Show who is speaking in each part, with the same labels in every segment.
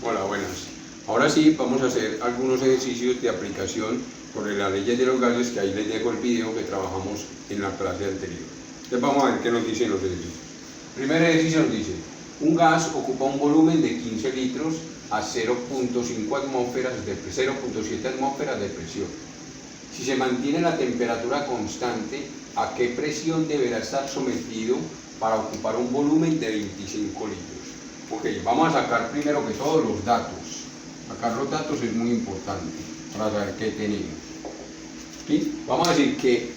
Speaker 1: Hola, buenas. Ahora sí vamos a hacer algunos ejercicios de aplicación sobre las leyes de los gases, que ahí les dejo el video que trabajamos en la clase anterior. Entonces vamos a ver qué nos dicen los ejercicios. Primer ejercicio nos dice: un gas ocupa un volumen de 15 litros a 0.5 atmósferas de 0.7 atmósferas de presión. Si se mantiene la temperatura constante, ¿a qué presión deberá estar sometido para ocupar un volumen de 25 litros? Ok, vamos a sacar primero que todo los datos. Sacar los datos es muy importante para saber qué tenemos. ¿Sí? Vamos a decir que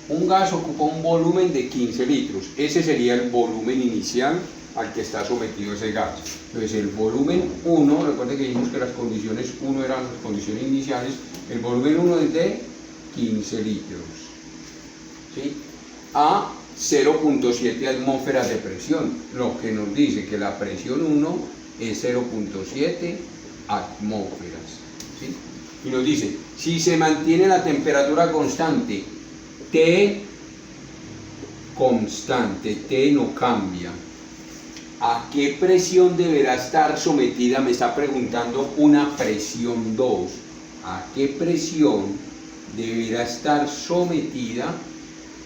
Speaker 1: un gas ocupa un volumen de 15 litros. Ese sería el volumen inicial al que está sometido ese gas. Entonces el volumen 1, recuerden que dijimos que las condiciones 1 eran las condiciones iniciales, el volumen 1 es de 15 litros. ¿Sí? A 0.7 atmósferas de presión, lo que nos dice que la presión 1 es 0.7 atmósferas. ¿Sí? Y nos dice, si se mantiene la temperatura constante, T constante, T no cambia, ¿a qué presión deberá estar sometida? Me está preguntando una presión 2. ¿A qué presión deberá estar sometida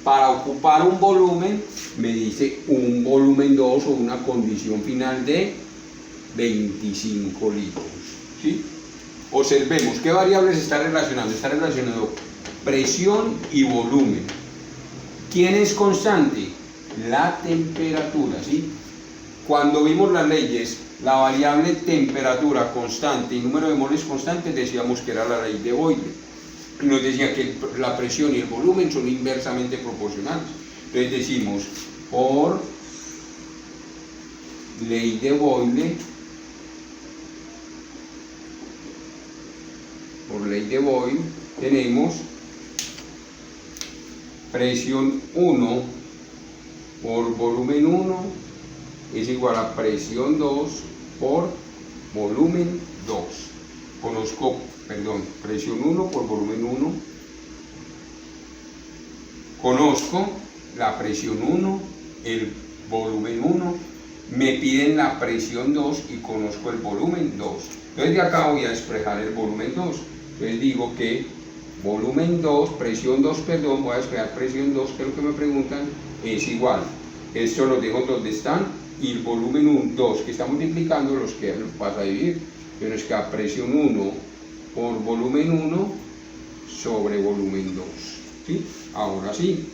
Speaker 1: para ocupar un volumen? Me dice un volumen 2 o una condición final de 25 litros. ¿Sí? Observemos qué variables está relacionando. Está relacionando presión y volumen. ¿Quién es constante? La temperatura. ¿Sí? Cuando vimos las leyes, la variable temperatura constante y número de moles constantes, decíamos que era la ley de Boyle. Y nos decía que la presión y el volumen son inversamente proporcionales. Entonces decimos, por ley de Boyle, tenemos presión 1 por volumen 1 es igual a presión 2 por volumen 2. Presión 1 por volumen 1. Conozco la presión 1, el volumen 1, me piden la presión 2 y conozco el volumen 2. Entonces de acá voy a despejar el volumen 2. Entonces digo que volumen 2, presión 2, perdón, voy a despejar presión 2, que es lo que me preguntan, es igual. Esto lo dejo donde están y el volumen 1, 2 que está multiplicando los que los pasa a dividir. Entonces queda presión 1 por volumen 1 sobre volumen 2. ¿Sí? Ahora sí,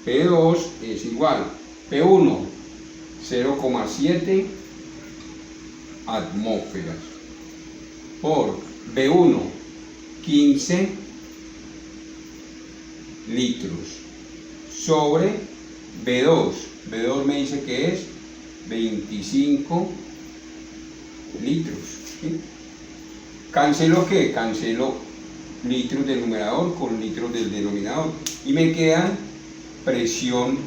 Speaker 1: P2 es igual, P1, 0,7 atmósferas por B1, 15 litros sobre B2. B2 me dice que es 25 litros. ¿Sí? ¿Cancelo qué? Cancelo litros del numerador con litros del denominador y me quedan presión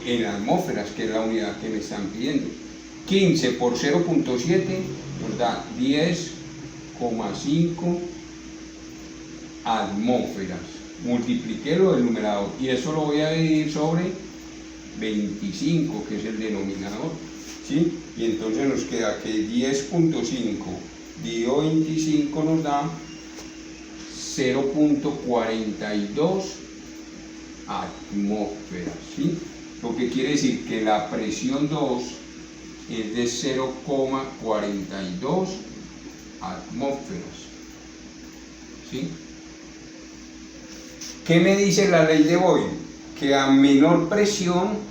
Speaker 1: en atmósferas, que es la unidad que me están pidiendo. 15 por 0.7 nos da 10,5 atmósferas. Multipliqué lo del numerador y eso lo voy a dividir sobre 25, que es el denominador. ¿Sí? Y entonces nos queda que 10.5 dividido 25 nos da 0.42 atmósferas. ¿Sí? Lo que quiere decir que la presión 2 es de 0,42 atmósferas. ¿Sí? ¿Qué me dice la ley de Boyle? Que a menor presión,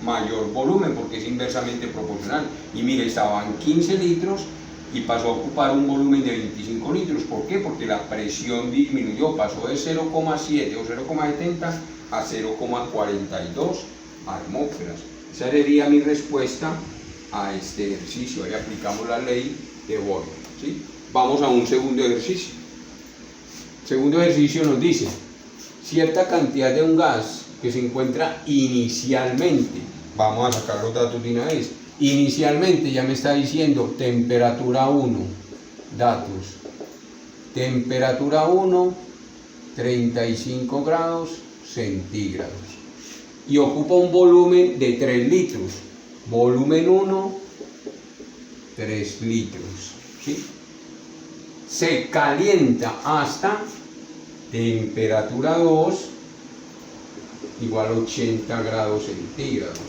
Speaker 1: mayor volumen, porque es inversamente proporcional. Y mire, estaba en 15 litros y pasó a ocupar un volumen de 25 litros. ¿Por qué? Porque la presión disminuyó, pasó de 0,7 o 0,70 a 0,42 atmósferas. Esa sería mi respuesta a este ejercicio. Ahí aplicamos la ley de Boyle, ¿sí? Vamos a un segundo ejercicio. Segundo ejercicio nos dice, cierta cantidad de un gas que se encuentra inicialmente, vamos a sacar los datos de una vez, inicialmente ya me está diciendo temperatura 1, datos, temperatura 1, 35 grados centígrados, y ocupa un volumen de 3 litros, volumen 1, 3 litros, ¿sí? Se calienta hasta temperatura 2 igual a 80 grados centígrados.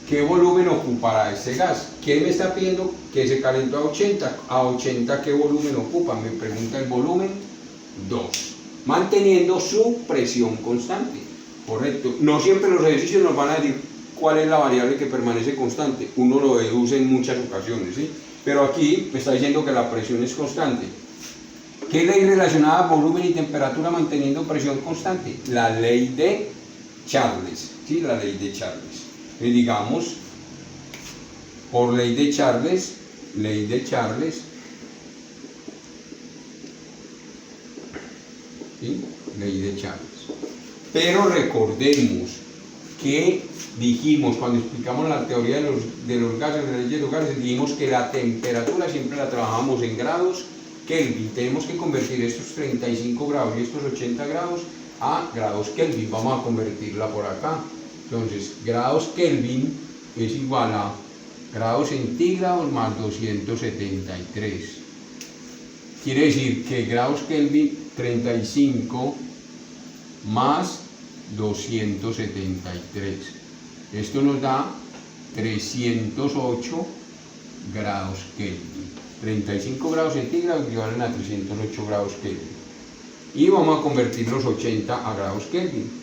Speaker 1: ¿Qué volumen ocupará este gas? ¿Quién me está pidiendo que se calentó a 80? ¿A 80 qué volumen ocupa? Me pregunta el volumen 2, manteniendo su presión constante. Correcto. No siempre los ejercicios nos van a decir cuál es la variable que permanece constante. Uno lo deduce en muchas ocasiones, ¿sí? Pero aquí me está diciendo que la presión es constante. ¿Qué ley relacionada a volumen y temperatura manteniendo presión constante? La ley de Charles, ¿sí? La ley de Charles. Y digamos, por ley de Charles, ¿sí? Ley de Charles. Pero recordemos que dijimos, cuando explicamos la teoría de los gases, de la ley de los gases, dijimos que la temperatura siempre la trabajamos en grados Kelvin. Tenemos que convertir estos 35 grados y estos 80 grados a grados Kelvin. Vamos a convertirla por acá. Entonces, grados Kelvin es igual a grados centígrados más 273. Quiere decir que grados Kelvin 35 más 273. Esto nos da 308 grados Kelvin. 35 grados centígrados equivalen a 308 grados Kelvin. Y vamos a convertir los 80 a grados Kelvin.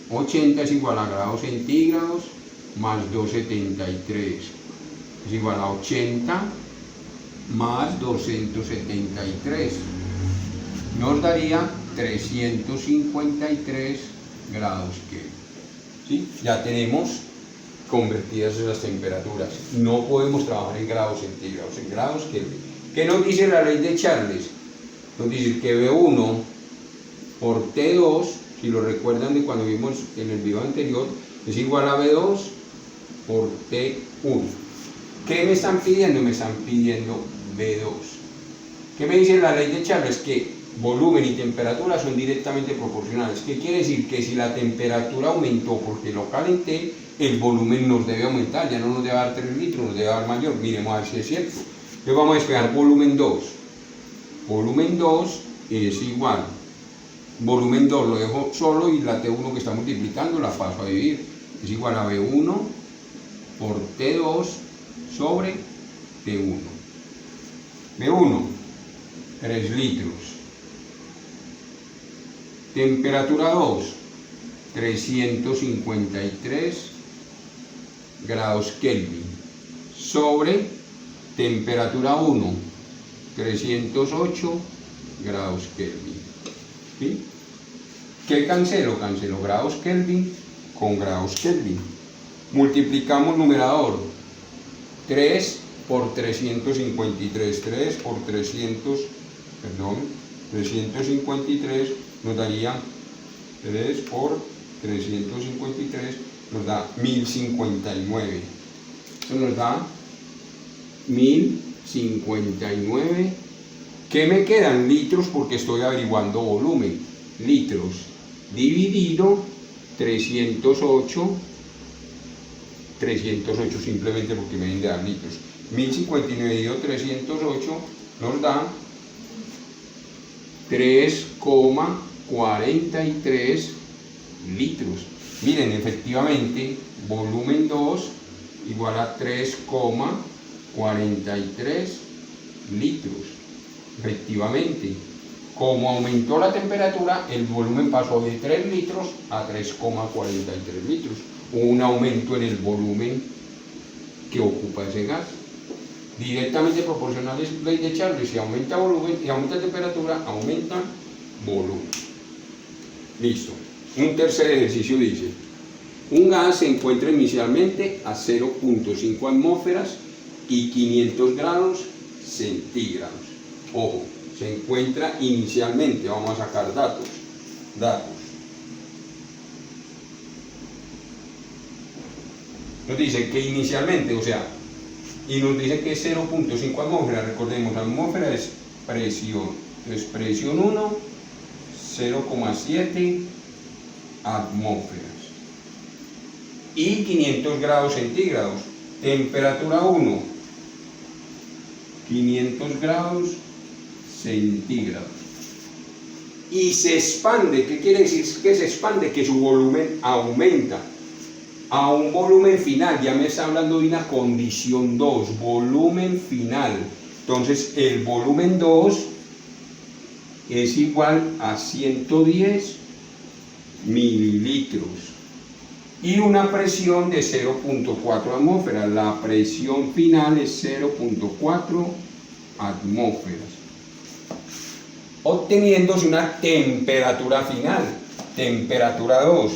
Speaker 1: 80 es igual a grados centígrados más 273. Es igual a 80 más 273. Nos daría 353 grados Kelvin. ¿Sí? Ya tenemos convertidas esas temperaturas. No podemos trabajar en grados centígrados, en grados Kelvin. ¿Qué nos dice la ley de Charles? Nos dice que V1 por T2, si lo recuerdan de cuando vimos en el video anterior, es igual a V2 por T1. ¿Qué me están pidiendo? Me están pidiendo V2. ¿Qué me dice la ley de Charles? Que volumen y temperatura son directamente proporcionales. ¿Qué quiere decir? Que si la temperatura aumentó porque lo calenté, el volumen nos debe aumentar, ya no nos debe dar 3 litros, nos debe dar mayor. Miremos a ver si es cierto. Entonces vamos a despejar volumen 2. Volumen 2 es igual. Volumen 2 lo dejo solo y la T1 que está multiplicando la paso a dividir. Es igual a V1 por T2 sobre T1. V1, 3 litros. Temperatura 2, 353 grados Kelvin sobre temperatura 1, 308 grados Kelvin. ¿Sí? ¿Qué cancelo? Cancelo grados Kelvin con grados Kelvin. Multiplicamos numerador. 3 por 353. 3 por 353 nos daría 3 por 353 nos da 1059. Eso nos da 1059. ¿Qué me quedan? Litros, porque estoy averiguando volumen. Litros dividido 308 simplemente porque me vienen de dar litros. 1059 dividido 308 nos da 3,43 litros. Miren, efectivamente, volumen 2 igual a 3,43 litros. Efectivamente, como aumentó la temperatura, el volumen pasó de 3 litros a 3,43 litros. Hubo un aumento en el volumen que ocupa ese gas. Directamente proporcional es ley de Charles. Si aumenta volumen y aumenta temperatura, aumenta volumen. Listo. Un tercer ejercicio dice, Un gas se encuentra inicialmente a 0.5 atmósferas y 500 grados centígrados. Ojo, se encuentra inicialmente, vamos a sacar datos. Nos dice que inicialmente, o sea, y nos dice que es 0.5 atmósferas. Recordemos, atmósfera es presión. Entonces, presión 1, 0,7 atmósferas. Y 500 grados centígrados. Temperatura 1, 500 grados centígrados. Y se expande. ¿Qué quiere decir que se expande? Que su volumen aumenta a un volumen final. Ya me está hablando de una condición 2, volumen final. Entonces el volumen 2 es igual a 110 mililitros y una presión de 0.4 atmósferas. La presión final es 0.4 atmósferas, obteniéndose una temperatura final, temperatura 2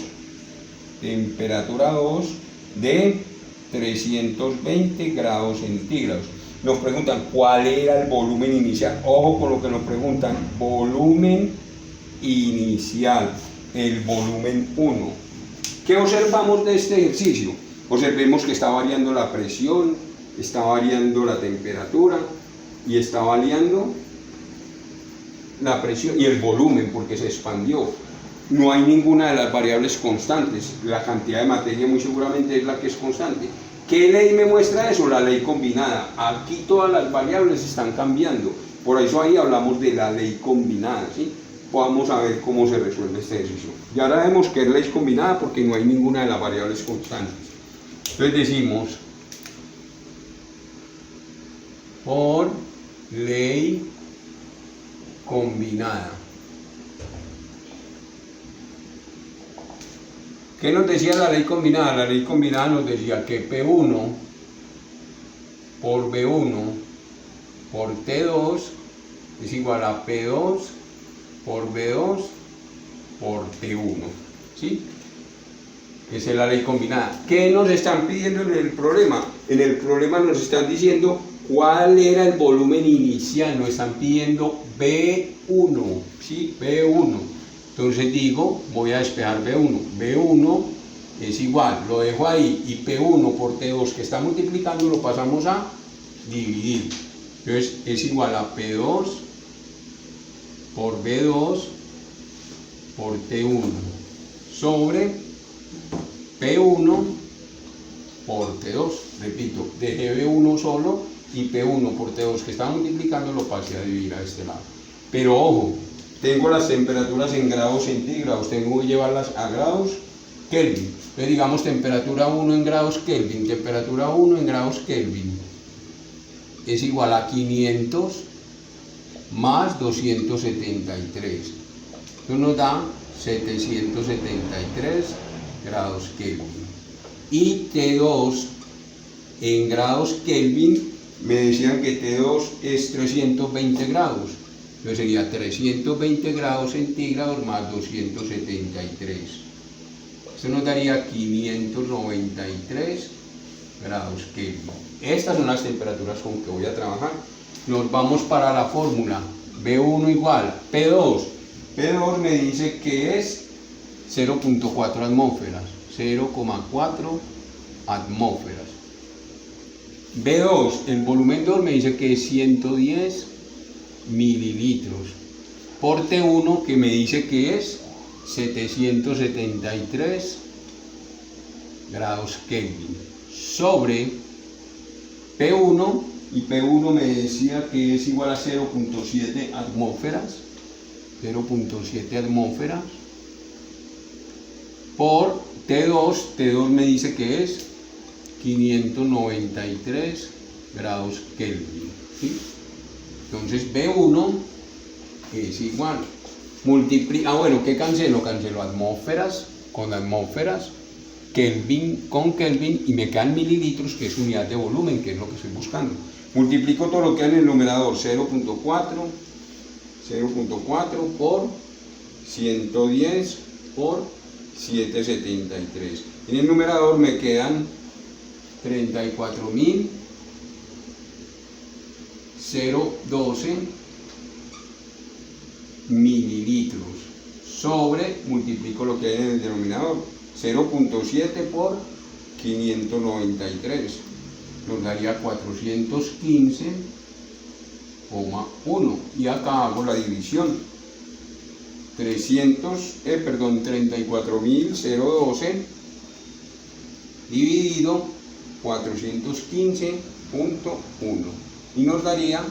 Speaker 1: de 320 grados centígrados. Nos preguntan cuál era el volumen inicial. Ojo con lo que nos preguntan, volumen inicial, el volumen 1. ¿Qué observamos de este ejercicio? Observemos que está variando la presión, está variando la temperatura y está variando la presión y el volumen porque se expandió. No hay ninguna de las variables constantes. La cantidad de materia muy seguramente es la que es constante. ¿Qué ley me muestra eso? La ley combinada. Aquí todas las variables están cambiando. Por eso ahí hablamos de la ley combinada, ¿sí? Vamos a ver cómo se resuelve este ejercicio. Ya ahora vemos que es ley combinada porque no hay ninguna de las variables constantes. Entonces decimos, por ley combinada. ¿Qué nos decía la ley combinada? La ley combinada nos decía que P1 por B1 por T2 es igual a P2 por B2 por T1, ¿sí? Esa es la ley combinada. ¿Qué nos están pidiendo en el problema? En el problema nos están diciendo cuál era el volumen inicial, nos están pidiendo B1, ¿sí? B1. Entonces digo, voy a despejar B1. B1 es igual, lo dejo ahí, y P1 por T2 que está multiplicando lo pasamos a dividir. Entonces es igual a P2 por B2 por T1 sobre P1 por T2. Repito, dejé B1 solo y P1 por T2 que está multiplicando lo pasé a dividir a este lado. Pero ojo, tengo las temperaturas en grados centígrados, tengo que llevarlas a grados Kelvin. Entonces digamos temperatura 1 en grados Kelvin, temperatura 1 en grados Kelvin es igual a 500 más 273. Esto nos da 773 grados Kelvin. Y T2 en grados Kelvin me decían que T2 es 320 grados. Entonces sería 320 grados centígrados más 273. Esto nos daría 593 grados Kelvin. Estas son las temperaturas con que voy a trabajar. Nos vamos para la fórmula. B1 igual P2. P2 me dice que es 0.4 atmósferas. 0,4 atmósferas. B2, el volumen 2 me dice que es 110 mililitros por T1 que me dice que es 773 grados Kelvin sobre P1, y P1 me decía que es igual a 0.7 atmósferas, 0.7 atmósferas por T2, T2 me dice que es 593 grados Kelvin, ¿sí? Entonces B1 es igual, bueno, ¿qué cancelo? Cancelo atmósferas con atmósferas, Kelvin con Kelvin, y me quedan mililitros, que es unidad de volumen, que es lo que estoy buscando. Multiplico todo lo que hay en el numerador, 0.4 por 110 por 773. En el numerador me quedan 34.012 mililitros sobre, multiplico lo que hay en el denominador, 0.7 por 593, nos daría 415,1, y acá hago la división, 34.012 dividido 415.1, y nos daría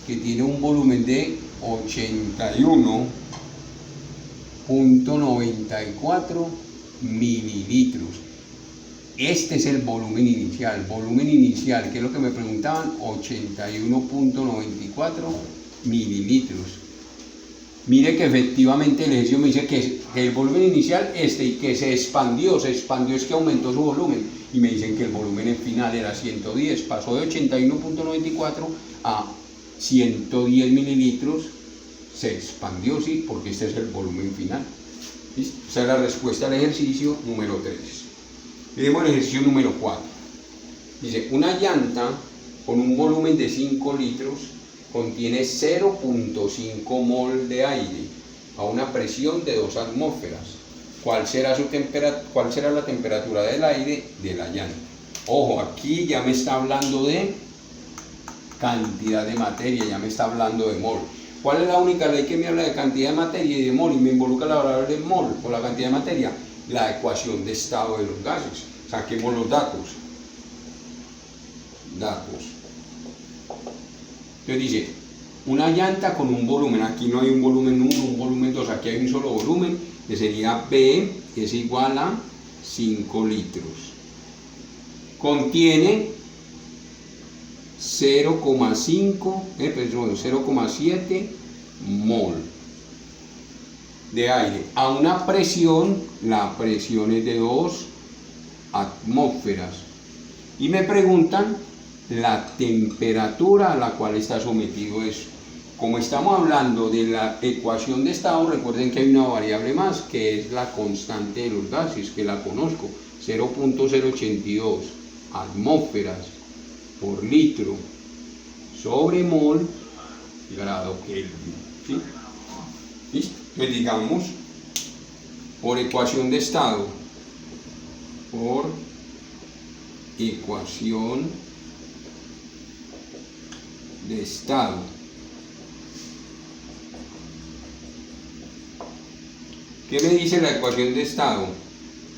Speaker 1: que tiene un volumen de 81.94 mililitros. Este es el volumen inicial. Volumen inicial, que es lo que me preguntaban, 81.94 mililitros. Mire que efectivamente el ejercicio me dice que el volumen inicial y que se expandió es que aumentó su volumen, y me dicen que el volumen final era 110, pasó de 81.94 a 110 mililitros, se expandió, sí, porque este es el volumen final. ¿Listo? Esa es la respuesta al ejercicio número 3. Miremos el ejercicio número 4. Dice, una llanta con un volumen de 5 litros contiene 0.5 mol de aire a una presión de 2 atmósferas. ¿Cuál será la temperatura del aire de la llanta? Ojo, aquí ya me está hablando de cantidad de materia, ya me está hablando de mol. ¿Cuál es la única ley que me habla de cantidad de materia y de mol y me involucra la variable mol o la cantidad de materia? La ecuación de estado de los gases. Saquemos los datos. Entonces dice, una llanta con un volumen, aquí no hay un volumen 1, un volumen 2, aquí hay un solo volumen, que sería B, que es igual a 5 litros. Contiene 0,7 mol de aire a una presión, la presión es de 2 atmósferas, y me preguntan la temperatura a la cual está sometido eso. Como estamos hablando de la ecuación de estado, recuerden que hay una variable más, que es la constante de los gases, que la conozco, 0.082 atmósferas por litro sobre mol grado Kelvin. ¿Sí? ¿Listo? Pues digamos, por ecuación de estado, ¿qué me dice la ecuación de estado?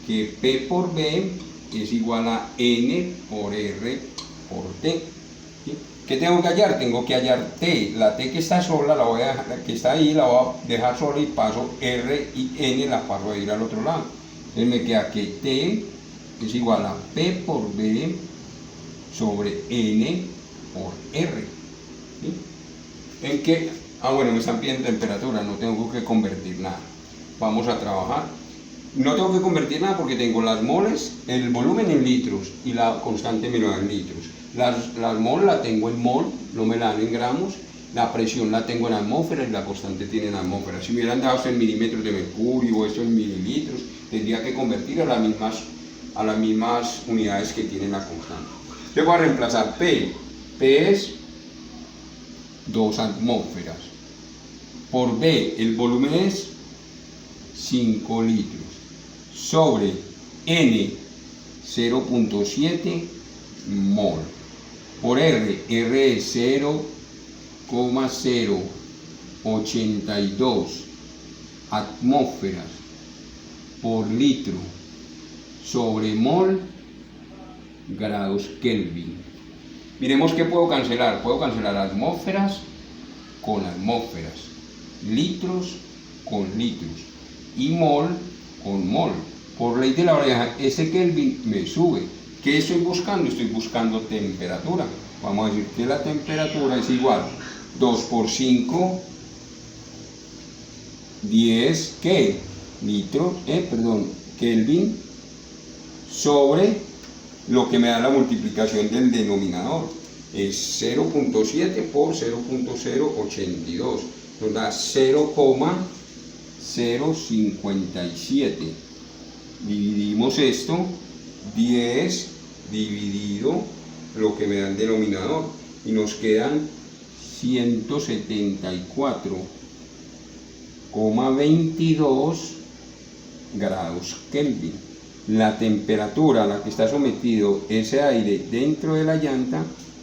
Speaker 1: Que P por B es igual a N por R por T. ¿Sí? ¿Qué tengo que hallar? Tengo que hallar T. La T que está sola, la voy a dejar, que está ahí, la voy a dejar sola, y paso R y N, la paso a ir al otro lado. Entonces me queda que T es igual a P por B sobre N por R. ¿Sí? ¿En qué? Bueno, me están pidiendo temperatura, no tengo que convertir nada. Vamos a trabajar. No tengo que convertir nada porque tengo las moles, el volumen en litros, y la constante me lo da en litros. Las mol la tengo en mol, no me la dan en gramos. La presión la tengo en atmósferas y la constante tiene en atmósferas. Si me hubieran dado esto en milímetros de mercurio o esto en mililitros, tendría que convertir a las mismas unidades que tiene la constante. Yo voy a reemplazar P. P es 2 atmósferas. Por B, el volumen es 5 litros. Sobre N, 0.7 mol. Por R es 0,082 atmósferas por litro sobre mol grados Kelvin. Miremos qué puedo cancelar. Puedo cancelar atmósferas con atmósferas, litros con litros y mol con mol. Por ley de la variación, este Kelvin me sube. ¿Qué estoy buscando? Estoy buscando temperatura. Vamos a decir que la temperatura es igual 2 por 5, 10, ¿qué? Kelvin sobre lo que me da la multiplicación del denominador. Es 0.7 por 0.082. Nos da 0,057. Dividimos esto, 10 dividido lo que me da el denominador, y nos quedan 174,22 grados Kelvin. La temperatura a la que está sometido ese aire dentro de la llanta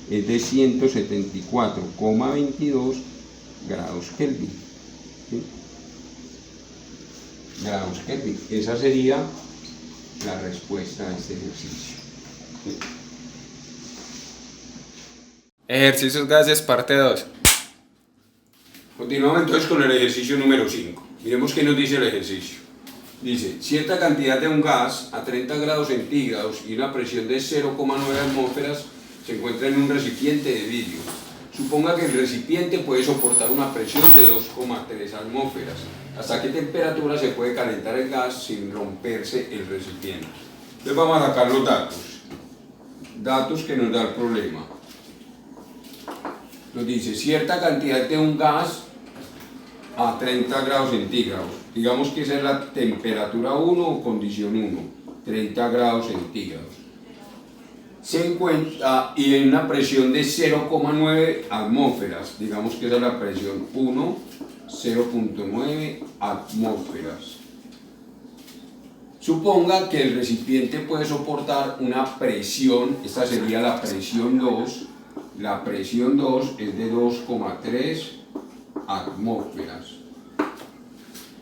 Speaker 1: es de 174,22 grados Kelvin. ¿Sí? Grados Kelvin. Esa sería la respuesta a este ejercicio. ¿Sí?
Speaker 2: Ejercicios gases, parte 2.
Speaker 1: Continuamos entonces con el ejercicio número 5. Miremos qué nos dice el ejercicio. Dice, cierta cantidad de un gas a 30 grados centígrados y una presión de 0,9 atmósferas se encuentra en un recipiente de vidrio. Suponga que el recipiente puede soportar una presión de 2,3 atmósferas. ¿Hasta qué temperatura se puede calentar el gas sin romperse el recipiente? Entonces vamos a sacar los datos. Datos que nos da el problema. Nos dice cierta cantidad de un gas a 30 grados centígrados. Digamos que esa es la temperatura 1 o condición 1, 30 grados centígrados. Se encuentra y en una presión de 0,9 atmósferas. Digamos que esa es la presión 1, 0,9 atmósferas. Suponga que el recipiente puede soportar una presión, esta sería la presión 2. La presión 2 es de 2,3 atmósferas.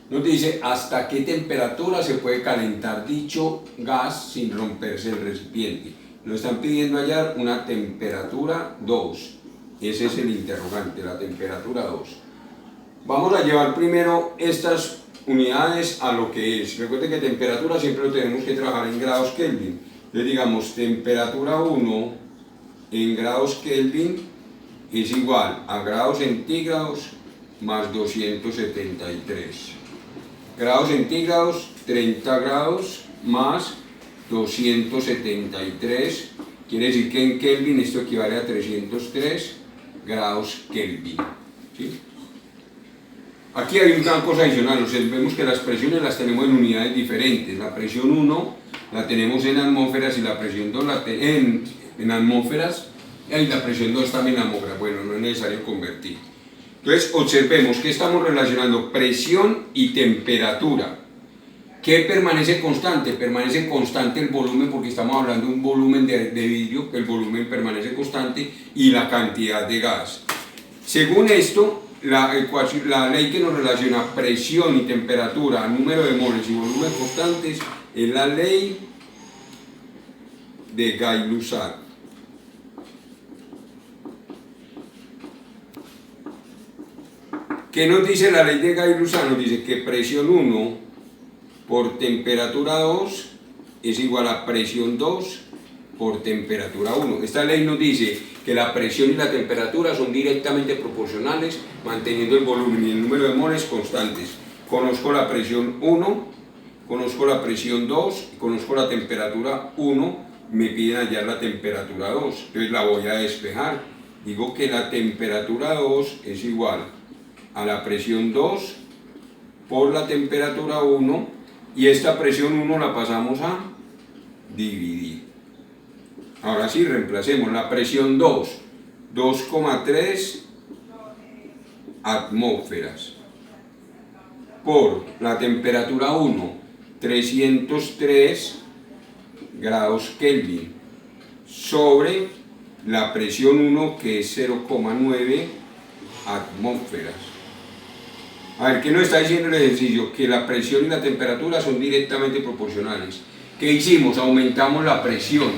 Speaker 1: Nos dice hasta qué temperatura se puede calentar dicho gas sin romperse el recipiente. Nos están pidiendo hallar una temperatura 2. Ese es el interrogante, la temperatura 2. Vamos a llevar primero estas unidades a lo que es. Recuerden que temperatura siempre lo tenemos que trabajar en grados Kelvin. Entonces digamos temperatura 1 en grados Kelvin es igual a grados centígrados más 273. Grados centígrados, 30 grados más 273. Quiere decir que en Kelvin esto equivale a 303 grados Kelvin. ¿Sí? Aquí hay una cosa adicional. Vemos que las presiones las tenemos en unidades diferentes. La presión 1 la tenemos en atmósferas y la presión 2 la tenemos en atmósferas, y la presión 2 también en atmósferas. Bueno, no es necesario convertir. Entonces observemos que estamos relacionando presión y temperatura. ¿Qué permanece constante? Permanece constante el volumen, porque estamos hablando de un volumen de vidrio, que el volumen permanece constante, y la cantidad de gas. Según esto, la ley que nos relaciona presión y temperatura, número de moles y volumen constantes, es la ley de Gay-Lussac. ¿Qué nos dice la ley de Gay-Lussac? Nos dice que presión 1 por temperatura 2 es igual a presión 2 por temperatura 1. Esta ley nos dice que la presión y la temperatura son directamente proporcionales, manteniendo el volumen y el número de moles constantes. Conozco la presión 1, conozco la presión 2, conozco la temperatura 1, me piden hallar la temperatura 2, entonces la voy a despejar. Digo que la temperatura 2 es igual a la presión 2 por la temperatura 1, y esta presión 1 la pasamos a dividir. Ahora sí, reemplacemos la presión 2, 2,3 atmósferas, por la temperatura 1, 303 grados Kelvin, sobre la presión 1, que es 0,9 atmósferas. A ver, ¿qué nos está diciendo el ejercicio? Que la presión y la temperatura son directamente proporcionales. ¿Qué hicimos? Aumentamos la presión.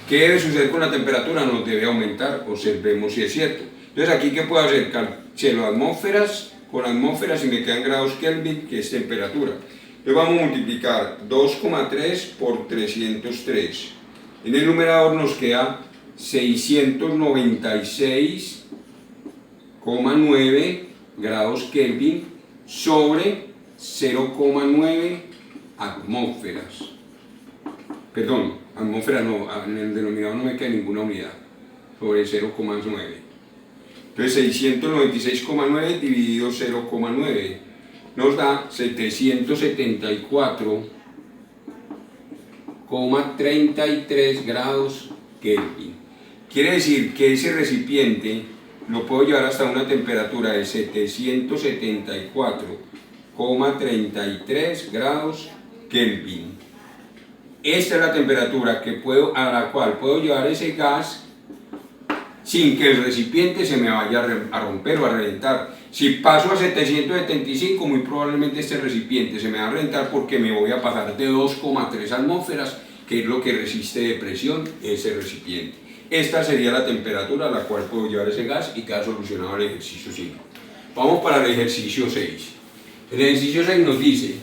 Speaker 1: ¿Qué debe suceder con la temperatura? Nos debe aumentar, observemos si es cierto. Entonces aquí, ¿qué puedo hacer? Cancelo atmósferas con atmósferas y me quedan grados Kelvin, que es temperatura. Entonces vamos a multiplicar 2,3 por 303. En el numerador nos queda 696,9 grados Kelvin sobre 0,9 atmósferas. Perdón, atmósfera no, en el denominador no me queda ninguna unidad, sobre 0,9. Entonces 696,9 dividido 0,9 nos da 774,9 33 grados Kelvin. Quiere decir que ese recipiente lo puedo llevar hasta una temperatura de 774,33 grados Kelvin. Esta es la temperatura a la cual puedo llevar ese gas sin que el recipiente se me vaya a romper o a reventar. Si paso a 775, muy probablemente este recipiente se me va a reventar porque me voy a pasar de 2,3 atmósferas, que es lo que resiste de presión ese recipiente. Esta sería la temperatura a la cual puedo llevar ese gas y queda solucionado el ejercicio 5. Vamos para el ejercicio 6. El ejercicio 6 nos dice,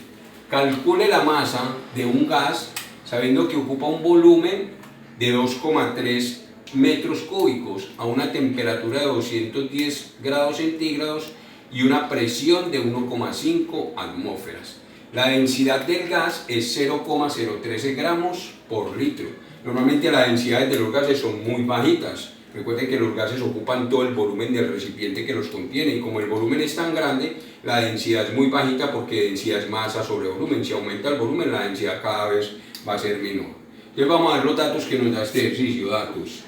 Speaker 1: calcule la masa de un gas sabiendo que ocupa un volumen de 2,3 metros cúbicos a una temperatura de 210 grados centígrados y una presión de 1,5 atmósferas. La densidad del gas es 0,013 gramos por litro. Normalmente las densidades de los gases son muy bajitas. Recuerden que los gases ocupan todo el volumen del recipiente que los contiene, y como el volumen es tan grande, la densidad es muy bajita porque densidad es masa sobre volumen. Si aumenta el volumen, la densidad cada vez va a ser menor. Entonces vamos a ver los datos que nos da este ejercicio. Datos.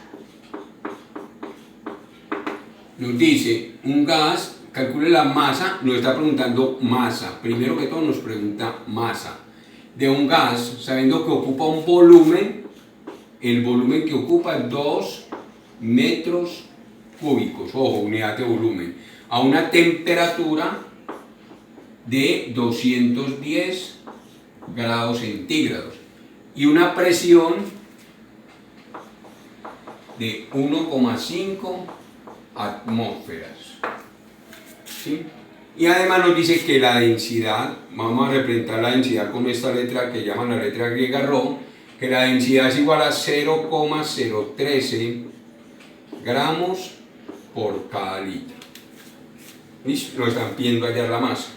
Speaker 1: Nos dice un gas, calcule la masa, nos está preguntando masa. Primero que todo nos pregunta masa de un gas, sabiendo que ocupa un volumen. El volumen que ocupa es 2 metros cúbicos, ojo, unidad de volumen, a una temperatura de 210 grados centígrados y una presión de 1,5 atmósferas. ¿Sí? Y además nos dice que la densidad, vamos a representar la densidad con esta letra que llaman la letra griega ρ, que la densidad es igual a 0,013 gramos por cada litro. ¿Listo? Nos están pidiendo hallar la masa.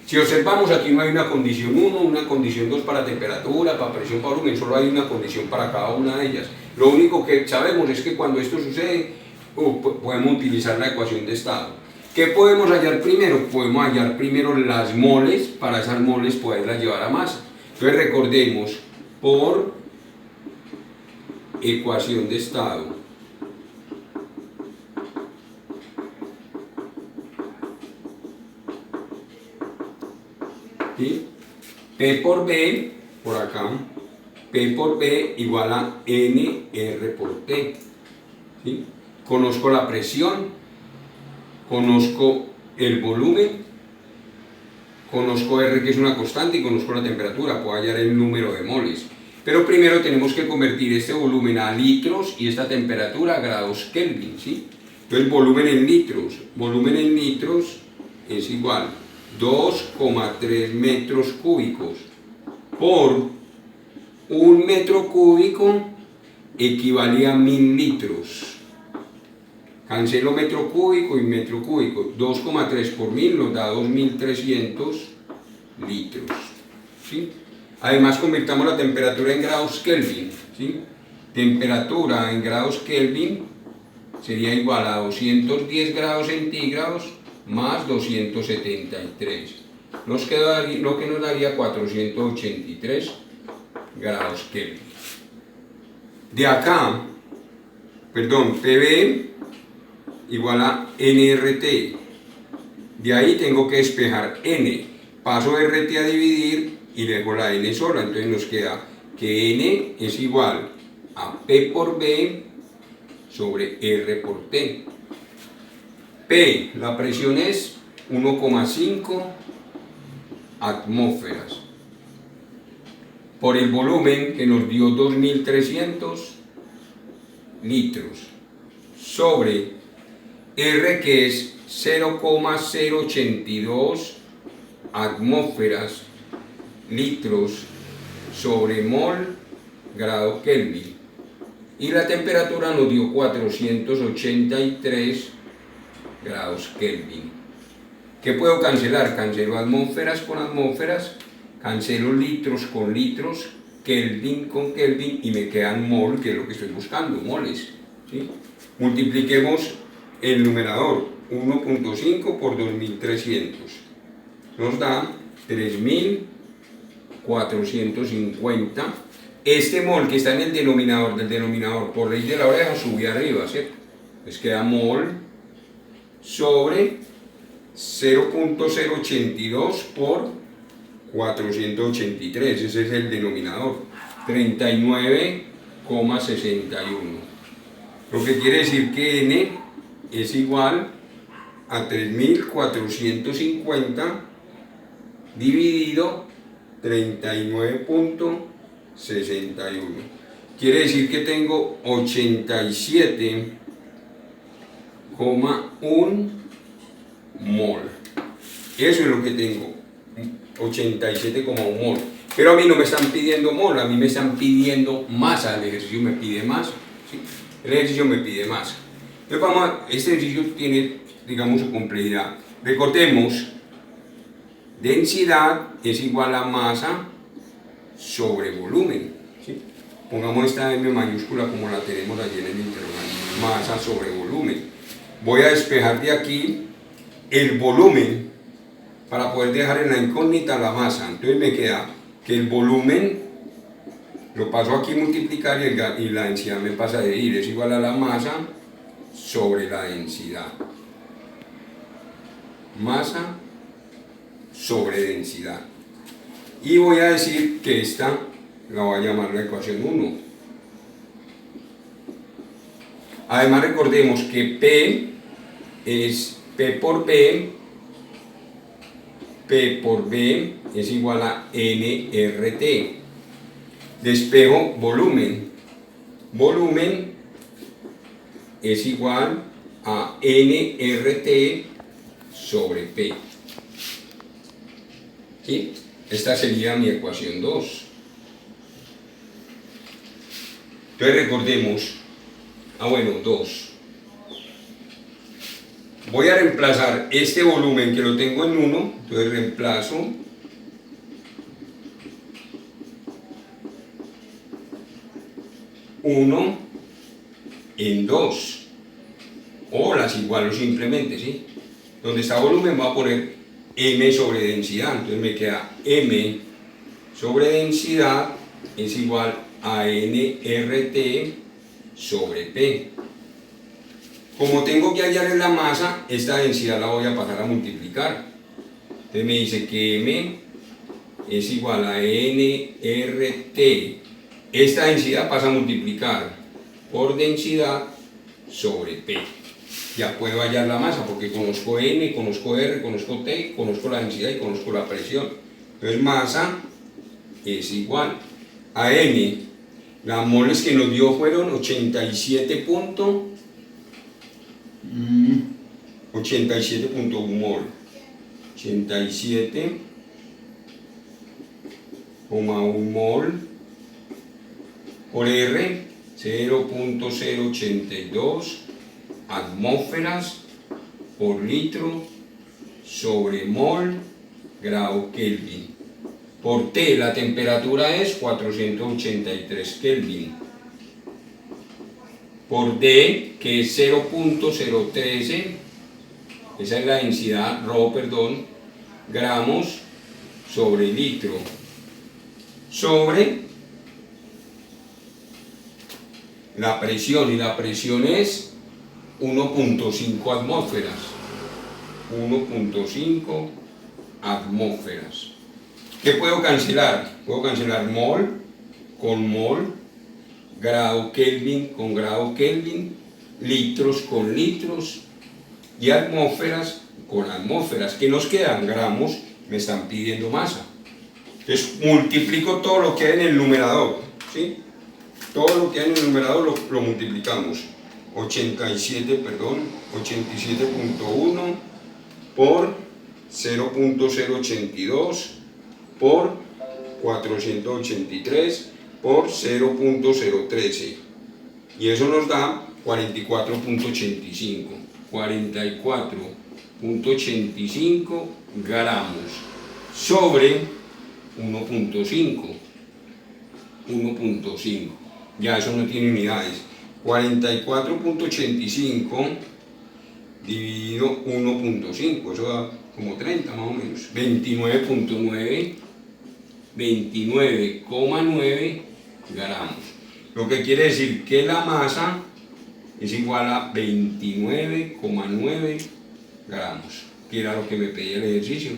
Speaker 1: Si observamos, aquí no hay una condición 1, una condición 2 para temperatura, para presión, para volumen, solo hay una condición para cada una de ellas. Lo único que sabemos es que cuando esto sucede, podemos utilizar la ecuación de estado. ¿Qué podemos hallar primero? Podemos hallar primero las moles, para esas moles poderlas llevar a masa. Entonces recordemos, por ecuación de estado, ¿sí? P por B, por acá, P por B igual a NR por T. ¿Sí? Conozco la presión, conozco el volumen, conozco R, que es una constante, y conozco la temperatura, puedo hallar el número de moles. Pero primero tenemos que convertir este volumen a litros y esta temperatura a grados Kelvin, ¿sí? Entonces volumen en litros es igual 2,3 metros cúbicos por 1 metro cúbico equivale a 1000 litros. Cancelo metro cúbico y metro cúbico. 2,3 por 1000 nos da 2300 litros. ¿Sí? Además, convirtamos la temperatura en grados Kelvin. ¿Sí? Temperatura en grados Kelvin sería igual a 210 grados centígrados más 273. Lo que nos daría 483 grados Kelvin. De acá, PB igual a nRT. De ahí tengo que despejar n. Paso RT a dividir y dejo la n sola. Entonces nos queda que n es igual a P por B sobre R por T. P, la presión es 1,5 atmósferas por el volumen que nos dio 2300 litros sobre R, que es 0,082 atmósferas litros sobre mol grado Kelvin, y la temperatura nos dio 483 grados Kelvin. ¿Qué puedo cancelar? Cancelo atmósferas con atmósferas, cancelo litros con litros, Kelvin con Kelvin, y me quedan mol, que es lo que estoy buscando, moles. ¿Sí? Multipliquemos el numerador, 1.5 por 2300, nos da 3450 este mol que está en el denominador del denominador por ley de la oreja sube arriba, ¿cierto? Pues queda mol sobre 0.082 por 483, ese es el denominador, 39,61. Lo que quiere decir que N es igual a 3450 dividido 39,61. Quiere decir que tengo 87,1 mol. Eso es lo que tengo, 87,1 mol. Pero a mí no me están pidiendo mol, a mí me están pidiendo masa. El ejercicio me pide masa, ¿sí? El ejercicio me pide masa. Entonces este ejercicio tiene, digamos, su complejidad. Recordemos, densidad es igual a masa sobre volumen, ¿sí? Pongamos esta M mayúscula como la tenemos allí en el interrogante, masa sobre volumen. Voy a despejar de aquí el volumen para poder dejar en la incógnita la masa. Entonces me queda que el volumen lo paso aquí a multiplicar y la densidad me pasa a dividir, es igual a la masa sobre la densidad. Masa sobre densidad. Y voy a decir que esta la voy a llamar la ecuación 1. Además recordemos que P es P por B es igual a nRT. Despejo volumen. Volumen es igual a nRT sobre P. ¿Sí? Esta sería mi ecuación 2. Entonces recordemos, 2. Voy a reemplazar este volumen que lo tengo en 1, entonces reemplazo 1 en 2, o las igualo simplemente, ¿sí? Donde está volumen voy a poner M sobre densidad, entonces me queda M sobre densidad es igual a nRT sobre P. Como tengo que hallar en la masa, esta densidad la voy a pasar a multiplicar. Entonces me dice que M es igual a nRT. Esta densidad pasa a multiplicar por densidad sobre P. Ya puedo hallar la masa porque conozco N, conozco R, conozco T, conozco la densidad y conozco la presión. Entonces masa es igual a M. Las moles que nos dio fueron 87.1 mol. 87,1 mol por R, 0.082 atmósferas por litro sobre mol grado Kelvin. Por T la temperatura es 483 Kelvin. Por D, que es 0.013, esa es la densidad, gramos sobre litro, sobre la presión, y la presión es 1.5 atmósferas. 1.5 atmósferas. ¿Qué puedo cancelar? Puedo cancelar mol con mol, grado Kelvin con grado Kelvin, litros con litros y atmósferas con atmósferas. ¿Qué nos quedan? Gramos. Me están pidiendo masa. Entonces multiplico todo lo que hay en el numerador, ¿sí? Todo lo que hay en el numerador lo multiplicamos. 87.1 por 0.082 por 483 por 0.013, y eso nos da 44.85. 44.85 gramos sobre 1.5. Ya eso no tiene unidades. 44.85 dividido 1.5, eso da como 30 más o menos. 29,9 gramos. Lo que quiere decir que la masa es igual a 29,9 gramos, que era lo que me pedía el ejercicio,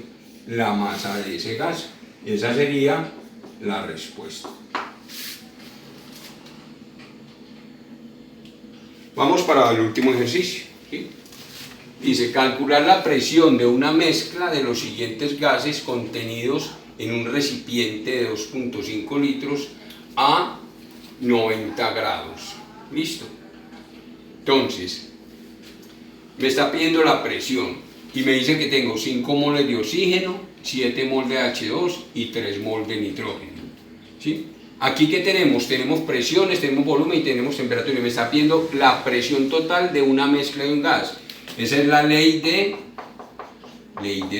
Speaker 1: la masa de ese gas. Esa sería la respuesta. Vamos para el último ejercicio, ¿sí? Dice, calcular la presión de una mezcla de los siguientes gases contenidos en un recipiente de 2.5 litros a 90 grados. ¿Listo? Entonces, me está pidiendo la presión y me dice que tengo 5 moles de oxígeno, 7 moles de H2 y 3 moles de nitrógeno. ¿Sí? Aquí, ¿qué tenemos? Tenemos presiones, tenemos volumen y tenemos temperatura. Y me está pidiendo la presión total de una mezcla de un gas. Esa es la ley de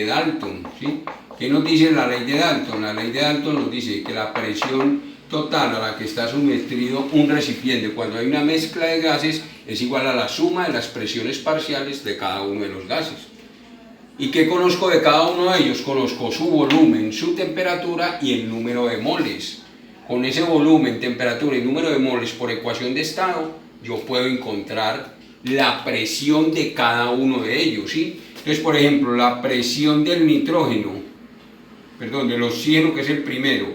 Speaker 1: Dalton. ¿Sí? ¿Qué nos dice la ley de Dalton? La ley de Dalton nos dice que la presión total a la que está sometido un recipiente cuando hay una mezcla de gases es igual a la suma de las presiones parciales de cada uno de los gases. ¿Y qué conozco de cada uno de ellos? Conozco su volumen, su temperatura y el número de moles. Con ese volumen, temperatura y número de moles por ecuación de estado, yo puedo encontrar la presión de cada uno de ellos, ¿sí? Entonces, por ejemplo, la presión del nitrógeno, perdón, del oxígeno, que es el primero,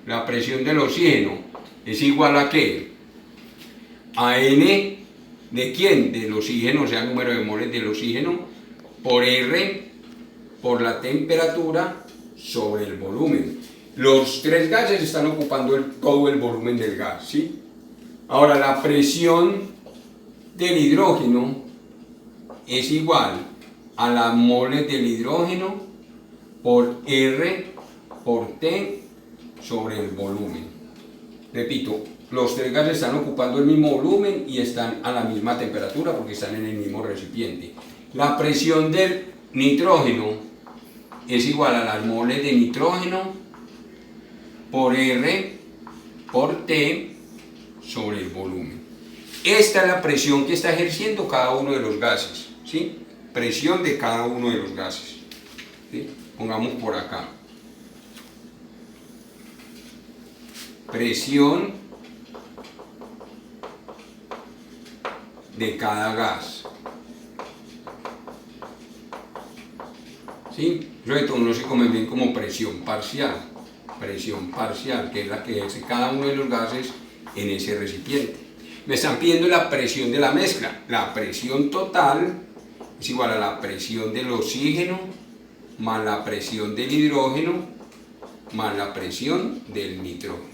Speaker 1: la presión del oxígeno es igual a ¿qué? A N de ¿quién? Del oxígeno, o sea, el número de moles del oxígeno, por R, por la temperatura, sobre el volumen. Los tres gases están ocupando todo el volumen del gas, ¿sí? Ahora, la presión del hidrógeno es igual a las moles del hidrógeno por R por T sobre el volumen. Repito, los tres gases están ocupando el mismo volumen y están a la misma temperatura porque están en el mismo recipiente. La presión del nitrógeno es igual a las moles de nitrógeno por R por T sobre el volumen. Esta es la presión que está ejerciendo cada uno de los gases, ¿sí? Presión de cada uno de los gases, ¿sí? Pongamos por acá. Presión de cada gas, ¿sí? Eso no se come bien como presión parcial, que es la que ejerce cada uno de los gases en ese recipiente. Me están pidiendo la presión de la mezcla. La presión total es igual a la presión del oxígeno más la presión del hidrógeno más la presión del nitrógeno.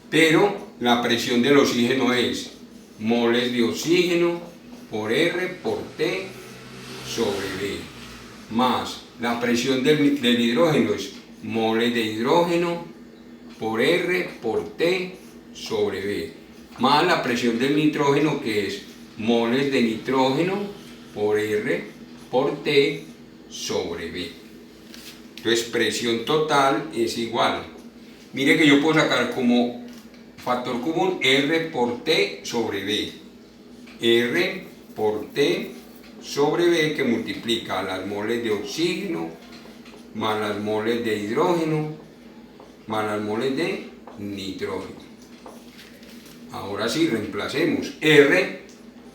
Speaker 1: Pero la presión del oxígeno es moles de oxígeno por R por T sobre B, más la presión del hidrógeno es moles de hidrógeno por R por T sobre B, más la presión del nitrógeno, que es moles de nitrógeno por R por T sobre B. Entonces, presión total es igual. Mire que yo puedo sacar como factor común R por T sobre B. R por T sobre B, que multiplica las moles de oxígeno más las moles de hidrógeno más las moles de nitrógeno. Ahora sí, reemplacemos. R,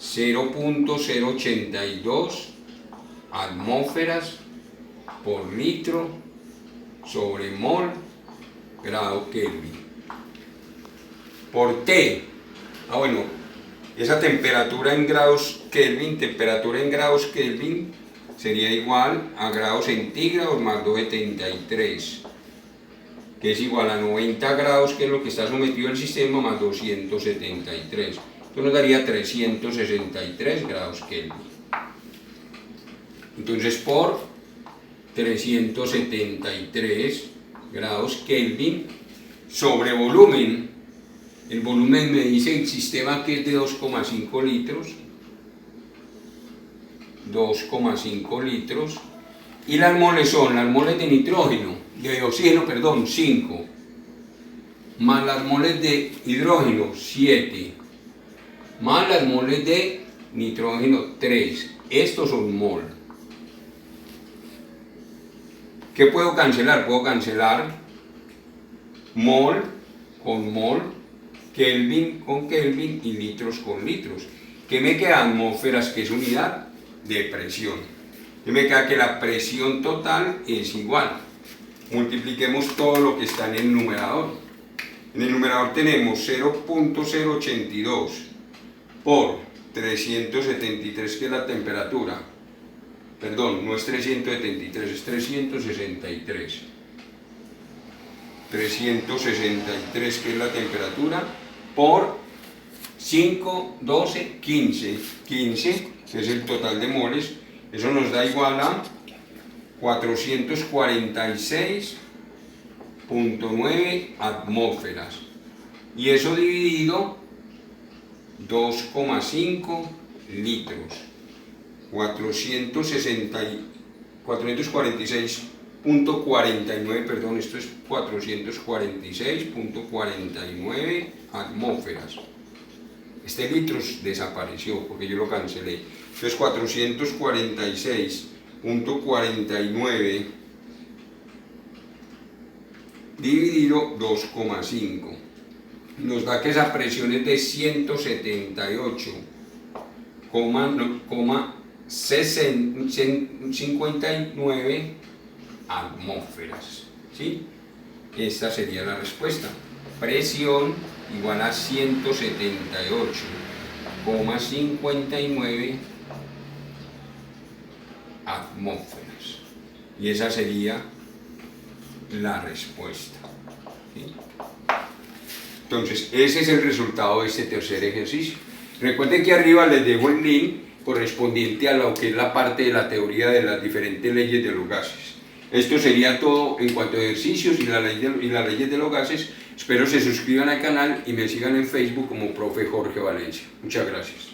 Speaker 1: 0.082 atmósferas por litro sobre mol grado Kelvin. Por T, bueno, esa temperatura en grados Kelvin, sería igual a grados centígrados más 273, que es igual a 90 grados, que es lo que está sometido el sistema, más 273. Esto nos daría 363 grados Kelvin. Entonces, por 373 grados Kelvin sobre volumen, el volumen me dice el sistema que es de 2,5 litros, 2,5 litros, y las moles son las moles de nitrógeno, de oxígeno, perdón, 5, más las moles de hidrógeno, 7, más las moles de nitrógeno, 3. Estos son mol. ¿Qué puedo cancelar? Puedo cancelar mol con mol, Kelvin con Kelvin y litros con litros. ¿Qué me queda? Atmósferas, que es unidad de presión. ¿Qué me queda? Que la presión total es igual. Multipliquemos todo lo que está en el numerador. En el numerador tenemos 0.082 por 373, que es la temperatura. Perdón, no es 373, es 363. 363, que es la temperatura, por 5, 12, 15. 15, que es el total de moles. Eso nos da igual a 446.9 atmósferas. Y eso dividido 2,5 litros. 446.49, perdón, esto es 446.49 atmósferas. Este litros desapareció porque yo lo cancelé. Entonces 446.49 dividido 2,5 nos da que esa presión es de 178,59 atmósferas, ¿sí? Esta sería la respuesta. Presión igual a 178,59 atmósferas. Y esa sería la respuesta, ¿sí? Entonces, ese es el resultado de este tercer ejercicio. Recuerden que arriba les dejo el link correspondiente a lo que es la parte de la teoría de las diferentes leyes de los gases. Esto sería todo en cuanto a ejercicios y las leyes de los gases. Espero se suscriban al canal y me sigan en Facebook como Profe Jorge Valencia. Muchas gracias.